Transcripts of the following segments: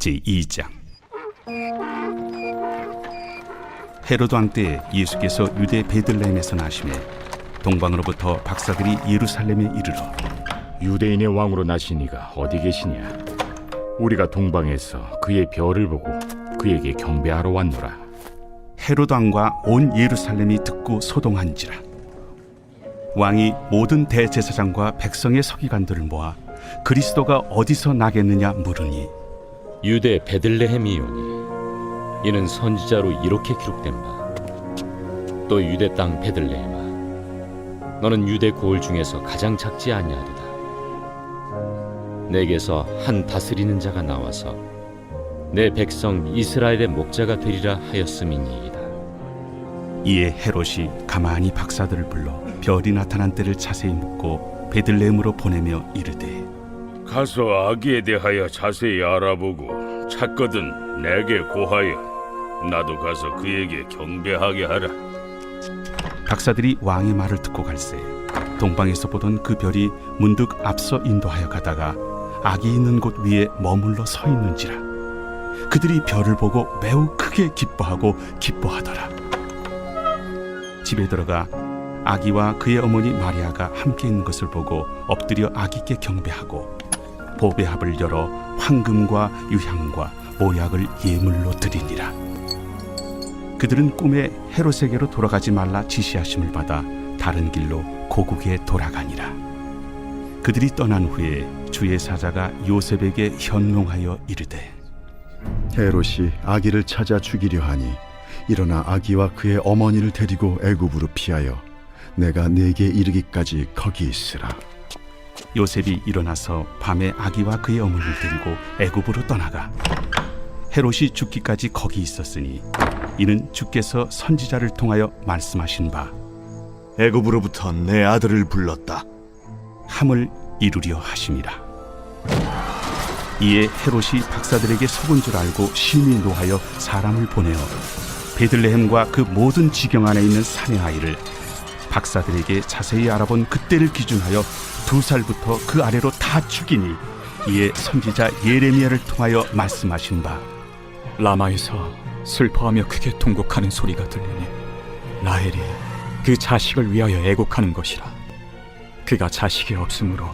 제2장. 헤로드 왕 때 예수께서 유대 베들레헴에서 나시매 동방으로부터 박사들이 예루살렘에 이르러 유대인의 왕으로 나신 이가 어디 계시냐? 우리가 동방에서 그의 별을 보고 그에게 경배하러 왔노라. 헤로드 왕과 온 예루살렘이 듣고 소동한지라. 왕이 모든 대제사장과 백성의 서기관들을 모아 그리스도가 어디서 나겠느냐 물으니 유대 베들레헴이오니 이는 선지자로 이렇게 기록된 바. 또 유대 땅 베들레헴아, 너는 유대 고을 중에서 가장 작지 아니하도다. 내게서 한 다스리는 자가 나와서 내 백성 이스라엘의 목자가 되리라 하였음이니이다. 이에 헤롯이 가만히 박사들을 불러 별이 나타난 때를 자세히 묻고 베들레헴으로 보내며 이르되 가서 아기에 대하여 자세히 알아보고 찾거든 내게 고하여 나도 가서 그에게 경배하게 하라. 박사들이 왕의 말을 듣고 갈새 동방에서 보던 그 별이 문득 앞서 인도하여 가다가 아기 있는 곳 위에 머물러 서 있는지라. 그들이 별을 보고 매우 크게 기뻐하고 기뻐하더라. 집에 들어가 아기와 그의 어머니 마리아가 함께 있는 것을 보고 엎드려 아기께 경배하고 보배합을 열어 황금과 유향과 모약을 예물로 드리니라. 그들은 꿈에 헤롯에게로 돌아가지 말라 지시하심을 받아 다른 길로 고국에 돌아가니라. 그들이 떠난 후에 주의 사자가 요셉에게 현몽하여 이르되 헤롯이 아기를 찾아 죽이려 하니 일어나 아기와 그의 어머니를 데리고 애굽으로 피하여 내가 네게 이르기까지 거기 있으라. 요셉이 일어나서 밤에 아기와 그의 어머니를 데리고 애굽으로 떠나가 헤롯이 죽기까지 거기 있었으니 이는 주께서 선지자를 통하여 말씀하신 바 애굽으로부터 내 아들을 불렀다 함을 이루려 하심이라. 이에 헤롯이 박사들에게 속은 줄 알고 심히 노하여 사람을 보내어 베들레헴과 그 모든 지경 안에 있는 산의 아이를 박사들에게 자세히 알아본 그때를 기준하여 2살부터 그 아래로 다 죽이니 이에 선지자 예레미야를 통하여 말씀하신 바 라마에서 슬퍼하며 크게 통곡하는 소리가 들리니 라헬이 그 자식을 위하여 애곡하는 것이라. 그가 자식이 없으므로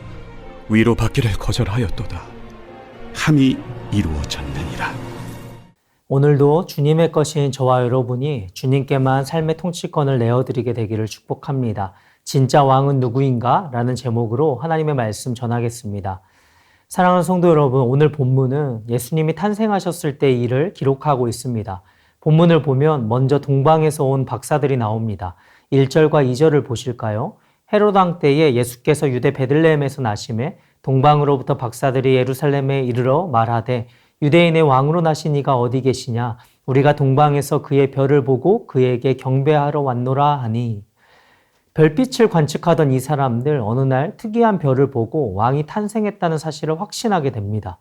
위로받기를 거절하였도다. 함이 이루어졌느니라. 오늘도 주님의 것인 저와 여러분이 주님께만 삶의 통치권을 내어드리게 되기를 축복합니다. 진짜 왕은 누구인가? 라는 제목으로 하나님의 말씀 전하겠습니다. 사랑하는 성도 여러분, 오늘 본문은 예수님이 탄생하셨을 때의 일을 기록하고 있습니다. 본문을 보면 먼저 동방에서 온 박사들이 나옵니다. 1절과 2절을 보실까요? 헤롯 왕 때에 예수께서 유대 베들레헴에서 나심에 동방으로부터 박사들이 예루살렘에 이르러 말하되 유대인의 왕으로 나신 이가 어디 계시냐? 우리가 동방에서 그의 별을 보고 그에게 경배하러 왔노라 하니. 별빛을 관측하던 이 사람들 어느 날 특이한 별을 보고 왕이 탄생했다는 사실을 확신하게 됩니다.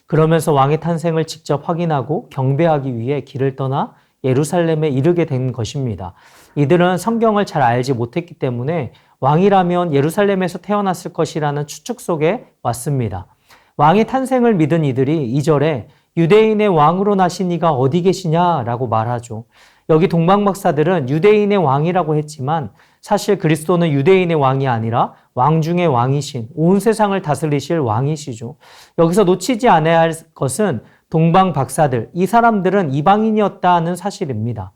그러면서 왕의 탄생을 직접 확인하고 경배하기 위해 길을 떠나 예루살렘에 이르게 된 것입니다. 이들은 성경을 잘 알지 못했기 때문에 왕이라면 예루살렘에서 태어났을 것이라는 추측 속에 왔습니다. 왕의 탄생을 믿은 이들이 2절에 유대인의 왕으로 나신 이가 어디 계시냐라고 말하죠. 여기 동방박사들은 유대인의 왕이라고 했지만 사실 그리스도는 유대인의 왕이 아니라 왕 중의 왕이신 온 세상을 다스리실 왕이시죠. 여기서 놓치지 않아야 할 것은 동방박사들, 이 사람들은 이방인이었다는 사실입니다.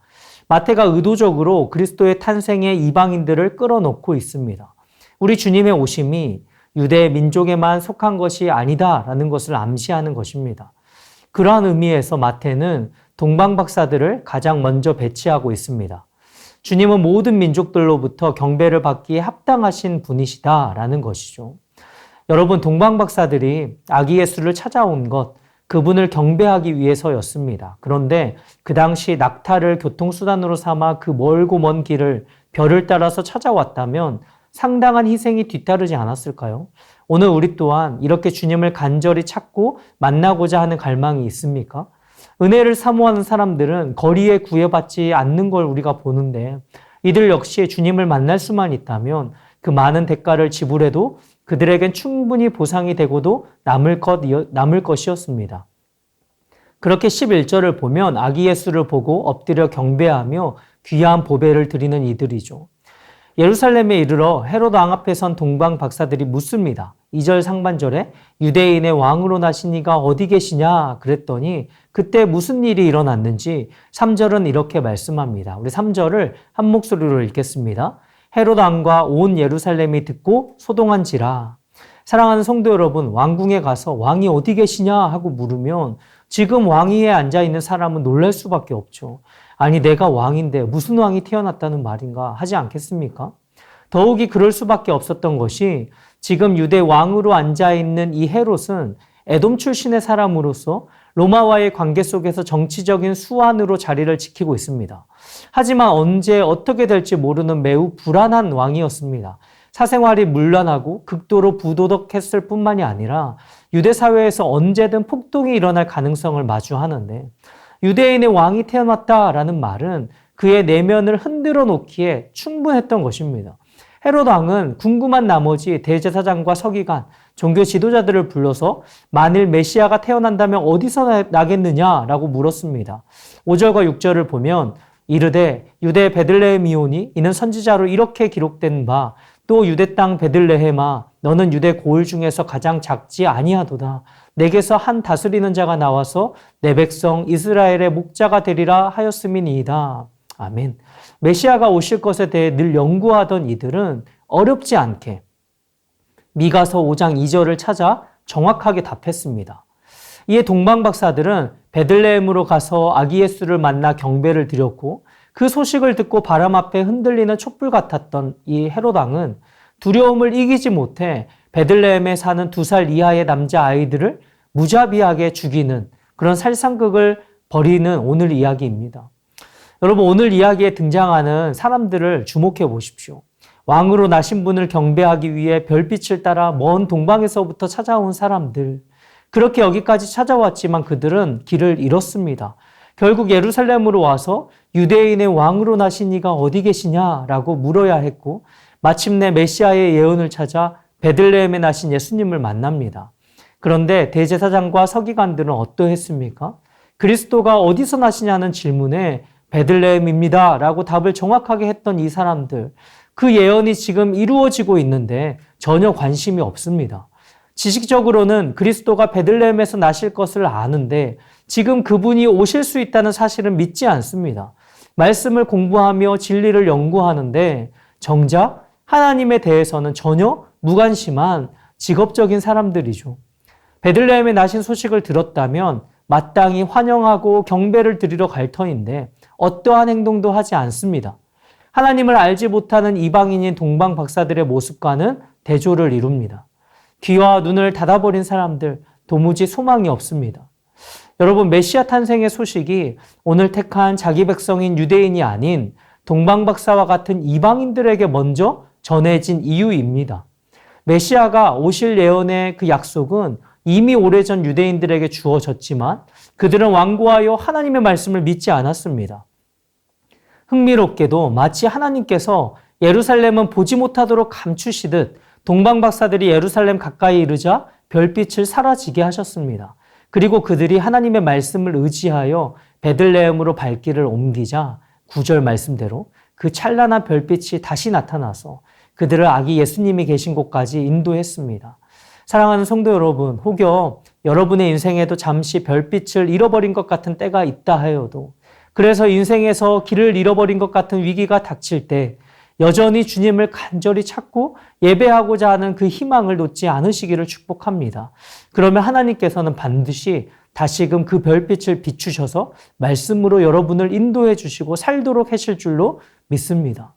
마태가 의도적으로 그리스도의 탄생에 이방인들을 끌어놓고 있습니다. 우리 주님의 오심이 유대 민족에만 속한 것이 아니다라는 것을 암시하는 것입니다. 그러한 의미에서 마태는 동방박사들을 가장 먼저 배치하고 있습니다. 주님은 모든 민족들로부터 경배를 받기에 합당하신 분이시다라는 것이죠. 여러분, 동방박사들이 아기 예수를 찾아온 것, 그분을 경배하기 위해서였습니다. 그런데 그 당시 낙타를 교통수단으로 삼아 그 멀고 먼 길을 별을 따라서 찾아왔다면 상당한 희생이 뒤따르지 않았을까요? 오늘 우리 또한 이렇게 주님을 간절히 찾고 만나고자 하는 갈망이 있습니까? 은혜를 사모하는 사람들은 거리에 구애받지 않는 걸 우리가 보는데 이들 역시 주님을 만날 수만 있다면 그 많은 대가를 지불해도 그들에겐 충분히 보상이 되고도 남을 것이었습니다. 그렇게 11절을 보면 아기 예수를 보고 엎드려 경배하며 귀한 보배를 드리는 이들이죠. 예루살렘에 이르러 헤롯 왕 앞에 선 동방 박사들이 묻습니다. 2절 상반절에 유대인의 왕으로 나신 이가 어디 계시냐 그랬더니 그때 무슨 일이 일어났는지 3절은 이렇게 말씀합니다. 우리 3절을 한 목소리로 읽겠습니다. 헤롯 왕과 온 예루살렘이 듣고 소동한지라. 사랑하는 성도 여러분, 왕궁에 가서 왕이 어디 계시냐 하고 물으면 지금 왕위에 앉아있는 사람은 놀랄 수밖에 없죠. 아니 내가 왕인데 무슨 왕이 태어났다는 말인가 하지 않겠습니까? 더욱이 그럴 수밖에 없었던 것이 지금 유대 왕으로 앉아있는 이 헤롯은 에돔 출신의 사람으로서 로마와의 관계 속에서 정치적인 수완으로 자리를 지키고 있습니다. 하지만 언제 어떻게 될지 모르는 매우 불안한 왕이었습니다. 사생활이 문란하고 극도로 부도덕했을 뿐만이 아니라 유대 사회에서 언제든 폭동이 일어날 가능성을 마주하는데 유대인의 왕이 태어났다라는 말은 그의 내면을 흔들어 놓기에 충분했던 것입니다. 헤롯 왕은 궁금한 나머지 대제사장과 서기관, 종교 지도자들을 불러서 만일 메시아가 태어난다면 어디서 나겠느냐라고 물었습니다. 5절과 6절을 보면 이르되 유대 베들레헴이오니 이는 선지자로 이렇게 기록된 바 또 유대 땅 베들레헴아 너는 유대 고을 중에서 가장 작지 아니하도다. 내게서 한 다스리는 자가 나와서 내 백성 이스라엘의 목자가 되리라 하였음이니이다. 아멘. 메시아가 오실 것에 대해 늘 연구하던 이들은 어렵지 않게 미가서 5장 2절을 찾아 정확하게 답했습니다. 이에 동방 박사들은 베들레헴으로 가서 아기 예수를 만나 경배를 드렸고 그 소식을 듣고 바람 앞에 흔들리는 촛불 같았던 이 헤롯 왕은 두려움을 이기지 못해 베들레헴에 사는 2살 이하의 남자 아이들을 무자비하게 죽이는 그런 살상극을 벌이는 오늘 이야기입니다. 여러분, 오늘 이야기에 등장하는 사람들을 주목해 보십시오. 왕으로 나신 분을 경배하기 위해 별빛을 따라 먼 동방에서부터 찾아온 사람들. 그렇게 여기까지 찾아왔지만 그들은 길을 잃었습니다. 결국 예루살렘으로 와서 유대인의 왕으로 나신 이가 어디 계시냐라고 물어야 했고 마침내 메시아의 예언을 찾아 베들레헴에 나신 예수님을 만납니다. 그런데 대제사장과 서기관들은 어떠했습니까? 그리스도가 어디서 나시냐는 질문에 베들레헴입니다 라고 답을 정확하게 했던 이 사람들, 그 예언이 지금 이루어지고 있는데 전혀 관심이 없습니다. 지식적으로는 그리스도가 베들레헴에서 나실 것을 아는데 지금 그분이 오실 수 있다는 사실은 믿지 않습니다. 말씀을 공부하며 진리를 연구하는데 정작 하나님에 대해서는 전혀 무관심한 직업적인 사람들이죠. 베들레헴에 나신 소식을 들었다면 마땅히 환영하고 경배를 드리러 갈 터인데 어떠한 행동도 하지 않습니다. 하나님을 알지 못하는 이방인인 동방 박사들의 모습과는 대조를 이룹니다. 귀와 눈을 닫아버린 사람들, 도무지 소망이 없습니다. 여러분, 메시아 탄생의 소식이 오늘 택한 자기 백성인 유대인이 아닌 동방 박사와 같은 이방인들에게 먼저 전해진 이유입니다. 메시아가 오실 예언의 그 약속은 이미 오래전 유대인들에게 주어졌지만 그들은 완고하여 하나님의 말씀을 믿지 않았습니다. 흥미롭게도 마치 하나님께서 예루살렘은 보지 못하도록 감추시듯 동방 박사들이 예루살렘 가까이 이르자 별빛을 사라지게 하셨습니다. 그리고 그들이 하나님의 말씀을 의지하여 베들레헴으로 발길을 옮기자 9절 말씀대로 그 찬란한 별빛이 다시 나타나서 그들을 아기 예수님이 계신 곳까지 인도했습니다. 사랑하는 성도 여러분, 혹여 여러분의 인생에도 잠시 별빛을 잃어버린 것 같은 때가 있다 하여도 그래서 인생에서 길을 잃어버린 것 같은 위기가 닥칠 때 여전히 주님을 간절히 찾고 예배하고자 하는 그 희망을 놓지 않으시기를 축복합니다. 그러면 하나님께서는 반드시 다시금 그 별빛을 비추셔서 말씀으로 여러분을 인도해 주시고 살도록 하실 줄로 믿습니다.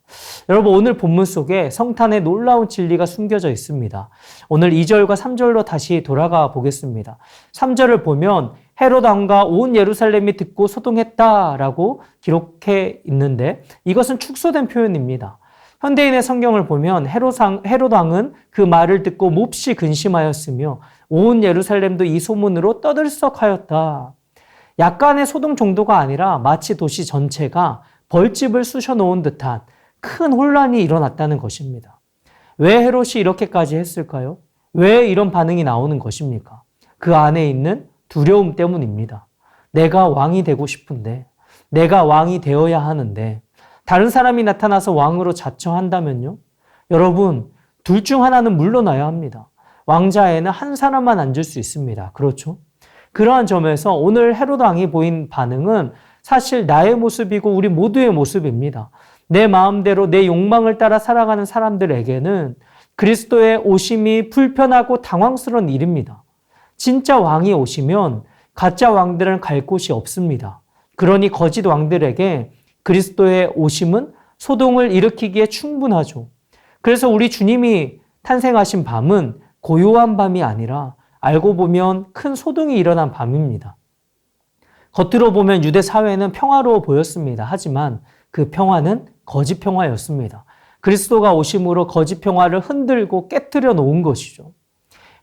여러분, 오늘 본문 속에 성탄의 놀라운 진리가 숨겨져 있습니다. 오늘 2절과 3절로 다시 돌아가 보겠습니다. 3절을 보면 헤롯 왕과 온 예루살렘이 듣고 소동했다라고 기록해 있는데 이것은 축소된 표현입니다. 현대인의 성경을 보면 헤롯 왕은 그 말을 듣고 몹시 근심하였으며 온 예루살렘도 이 소문으로 떠들썩하였다. 약간의 소동 정도가 아니라 마치 도시 전체가 벌집을 쑤셔놓은 듯한 큰 혼란이 일어났다는 것입니다. 왜 헤롯이 이렇게까지 했을까요? 왜 이런 반응이 나오는 것입니까? 그 안에 있는 두려움 때문입니다. 내가 왕이 되고 싶은데, 내가 왕이 되어야 하는데, 다른 사람이 나타나서 왕으로 자처한다면요? 여러분, 둘 중 하나는 물러나야 합니다. 왕자에는 한 사람만 앉을 수 있습니다. 그렇죠? 그러한 점에서 오늘 헤롯 왕이 보인 반응은 사실 나의 모습이고 우리 모두의 모습입니다. 내 마음대로 내 욕망을 따라 살아가는 사람들에게는 그리스도의 오심이 불편하고 당황스러운 일입니다. 진짜 왕이 오시면 가짜 왕들은 갈 곳이 없습니다. 그러니 거짓 왕들에게 그리스도의 오심은 소동을 일으키기에 충분하죠. 그래서 우리 주님이 탄생하신 밤은 고요한 밤이 아니라 알고 보면 큰 소동이 일어난 밤입니다. 겉으로 보면 유대 사회는 평화로워 보였습니다. 하지만 그 평화는 거짓 평화였습니다. 그리스도가 오심으로 거짓 평화를 흔들고 깨뜨려 놓은 것이죠.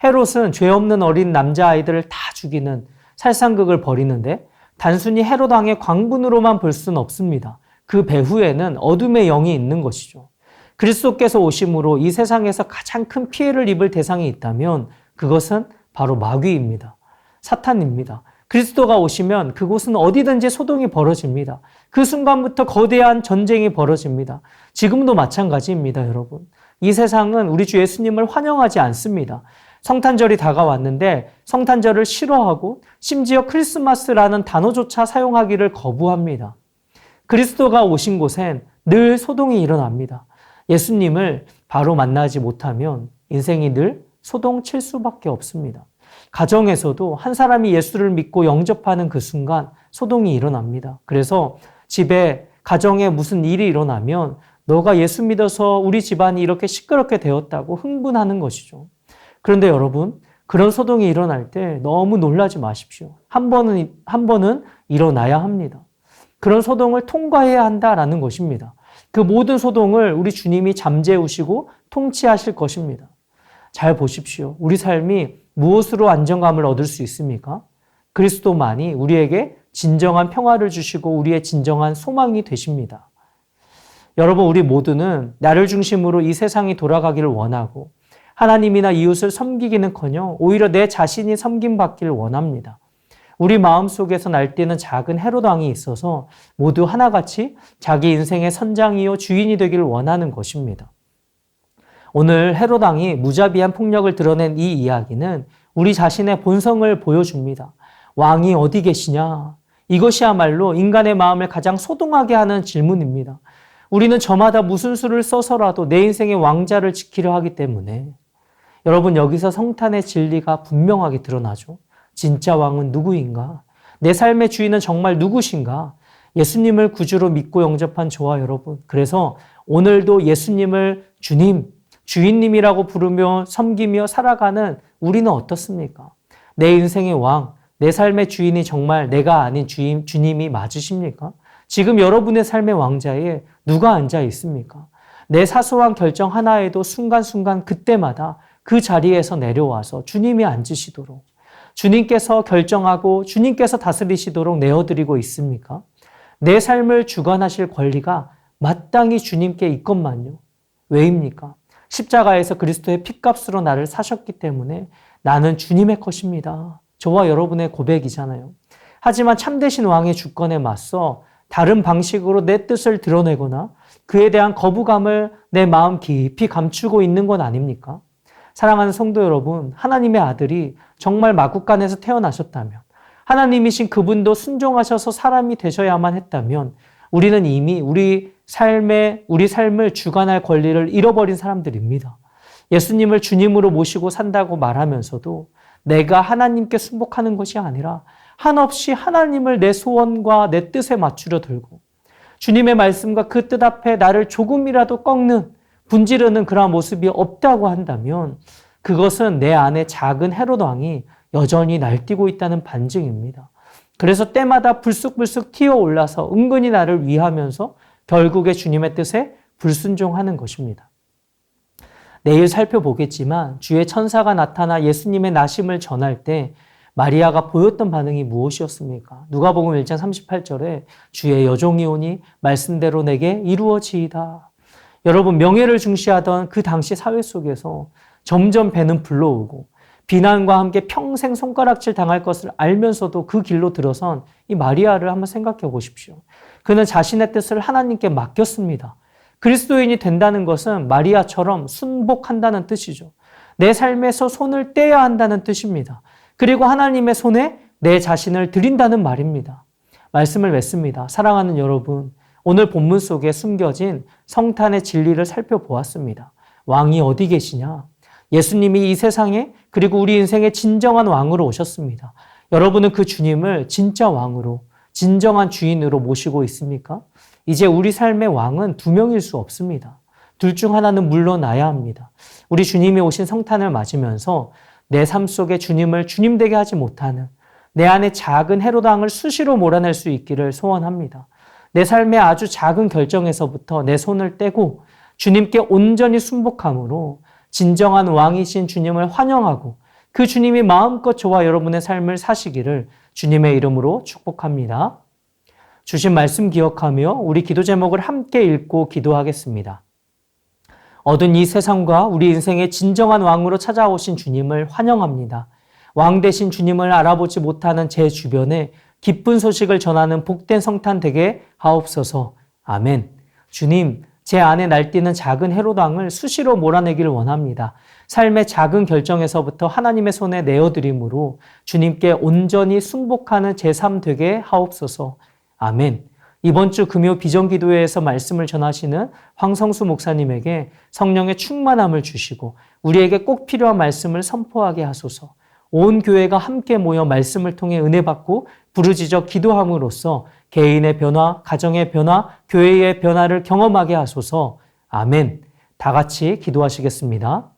헤롯은 죄 없는 어린 남자아이들을 다 죽이는 살상극을 벌이는데 단순히 헤롯 왕의 광분으로만 볼 수는 없습니다. 그 배후에는 어둠의 영이 있는 것이죠. 그리스도께서 오심으로 이 세상에서 가장 큰 피해를 입을 대상이 있다면 그것은 바로 마귀입니다. 사탄입니다. 그리스도가 오시면 그곳은 어디든지 소동이 벌어집니다. 그 순간부터 거대한 전쟁이 벌어집니다. 지금도 마찬가지입니다, 여러분. 이 세상은 우리 주 예수님을 환영하지 않습니다. 성탄절이 다가왔는데 성탄절을 싫어하고 심지어 크리스마스라는 단어조차 사용하기를 거부합니다. 그리스도가 오신 곳엔 늘 소동이 일어납니다. 예수님을 바로 만나지 못하면 인생이 늘 소동칠 수밖에 없습니다. 가정에서도 한 사람이 예수를 믿고 영접하는 그 순간 소동이 일어납니다. 그래서 집에 가정에 무슨 일이 일어나면 너가 예수 믿어서 우리 집안이 이렇게 시끄럽게 되었다고 흥분하는 것이죠. 그런데 여러분, 그런 소동이 일어날 때 너무 놀라지 마십시오. 한 번은 일어나야 합니다. 그런 소동을 통과해야 한다라는 것입니다. 그 모든 소동을 우리 주님이 잠재우시고 통치하실 것입니다. 잘 보십시오. 우리 삶이 무엇으로 안정감을 얻을 수 있습니까? 그리스도만이 우리에게 진정한 평화를 주시고 우리의 진정한 소망이 되십니다. 여러분, 우리 모두는 나를 중심으로 이 세상이 돌아가기를 원하고 하나님이나 이웃을 섬기기는커녕 오히려 내 자신이 섬김받기를 원합니다. 우리 마음속에서 날뛰는 작은 헤롯 왕이 있어서 모두 하나같이 자기 인생의 선장이요 주인이 되기를 원하는 것입니다. 오늘 헤롯 왕이 무자비한 폭력을 드러낸 이 이야기는 우리 자신의 본성을 보여줍니다. 왕이 어디 계시냐? 이것이야말로 인간의 마음을 가장 소동하게 하는 질문입니다. 우리는 저마다 무슨 수를 써서라도 내 인생의 왕자를 지키려 하기 때문에 여러분, 여기서 성탄의 진리가 분명하게 드러나죠. 진짜 왕은 누구인가? 내 삶의 주인은 정말 누구신가? 예수님을 구주로 믿고 영접한 저와 여러분, 그래서 오늘도 예수님을 주님, 주인님이라고 부르며 섬기며 살아가는 우리는 어떻습니까? 내 인생의 왕, 내 삶의 주인이 정말 내가 아닌 주님이 맞으십니까? 지금 여러분의 삶의 왕자에 누가 앉아 있습니까? 내 사소한 결정 하나에도 순간순간 그때마다 그 자리에서 내려와서 주님이 앉으시도록, 주님께서 결정하고 주님께서 다스리시도록 내어드리고 있습니까? 내 삶을 주관하실 권리가 마땅히 주님께 있건만요. 왜입니까? 십자가에서 그리스도의 핏값으로 나를 사셨기 때문에 나는 주님의 것입니다. 저와 여러분의 고백이잖아요. 하지만 참되신 왕의 주권에 맞서 다른 방식으로 내 뜻을 드러내거나 그에 대한 거부감을 내 마음 깊이 감추고 있는 건 아닙니까? 사랑하는 성도 여러분, 하나님의 아들이 정말 마국간에서 태어나셨다면, 하나님이신 그분도 순종하셔서 사람이 되셔야만 했다면 우리는 이미 우리 삶을 주관할 권리를 잃어버린 사람들입니다. 예수님을 주님으로 모시고 산다고 말하면서도 내가 하나님께 순복하는 것이 아니라 한없이 하나님을 내 소원과 내 뜻에 맞추려 들고 주님의 말씀과 그 뜻 앞에 나를 조금이라도 꺾는, 분지르는 그러한 모습이 없다고 한다면 그것은 내 안에 작은 헤롯 왕이 여전히 날뛰고 있다는 반증입니다. 그래서 때마다 불쑥불쑥 튀어올라서 은근히 나를 위하면서 결국에 주님의 뜻에 불순종하는 것입니다. 내일 살펴보겠지만 주의 천사가 나타나 예수님의 나심을 전할 때 마리아가 보였던 반응이 무엇이었습니까? 누가복음 1장 38절에 주의 여종이 오니 말씀대로 내게 이루어지이다. 여러분, 명예를 중시하던 그 당시 사회 속에서 점점 배는 불러오고 비난과 함께 평생 손가락질 당할 것을 알면서도 그 길로 들어선 이 마리아를 한번 생각해 보십시오. 그는 자신의 뜻을 하나님께 맡겼습니다. 그리스도인이 된다는 것은 마리아처럼 순복한다는 뜻이죠. 내 삶에서 손을 떼야 한다는 뜻입니다. 그리고 하나님의 손에 내 자신을 드린다는 말입니다. 말씀을 맺습니다. 사랑하는 여러분, 오늘 본문 속에 숨겨진 성탄의 진리를 살펴보았습니다. 왕이 어디 계시냐? 예수님이 이 세상에 그리고 우리 인생의 진정한 왕으로 오셨습니다. 여러분은 그 주님을 진짜 왕으로, 진정한 주인으로 모시고 있습니까? 이제 우리 삶의 왕은 두 명일 수 없습니다. 둘 중 하나는 물러나야 합니다. 우리 주님이 오신 성탄을 맞으면서 내 삶 속에 주님을 주님 되게 하지 못하는 내 안에 작은 헤로당을 수시로 몰아낼 수 있기를 소원합니다. 내 삶의 아주 작은 결정에서부터 내 손을 떼고 주님께 온전히 순복함으로 진정한 왕이신 주님을 환영하고 그 주님이 마음껏 저와 여러분의 삶을 사시기를 주님의 이름으로 축복합니다. 주신 말씀 기억하며 우리 기도 제목을 함께 읽고 기도하겠습니다. 어두운 이 세상과 우리 인생의 진정한 왕으로 찾아오신 주님을 환영합니다. 왕 되신 주님을 알아보지 못하는 제 주변에 기쁜 소식을 전하는 복된 성탄 되게 하옵소서. 아멘. 주님, 제 안에 날뛰는 작은 헤로당을 수시로 몰아내기를 원합니다. 삶의 작은 결정에서부터 하나님의 손에 내어드림으로 주님께 온전히 순복하는 제 삶 되게 하옵소서. 아멘. 이번 주 금요 비전기도회에서 말씀을 전하시는 황성수 목사님에게 성령의 충만함을 주시고 우리에게 꼭 필요한 말씀을 선포하게 하소서. 온 교회가 함께 모여 말씀을 통해 은혜 받고 부르짖어 기도함으로써 개인의 변화, 가정의 변화, 교회의 변화를 경험하게 하소서. 아멘. 다 같이 기도하시겠습니다.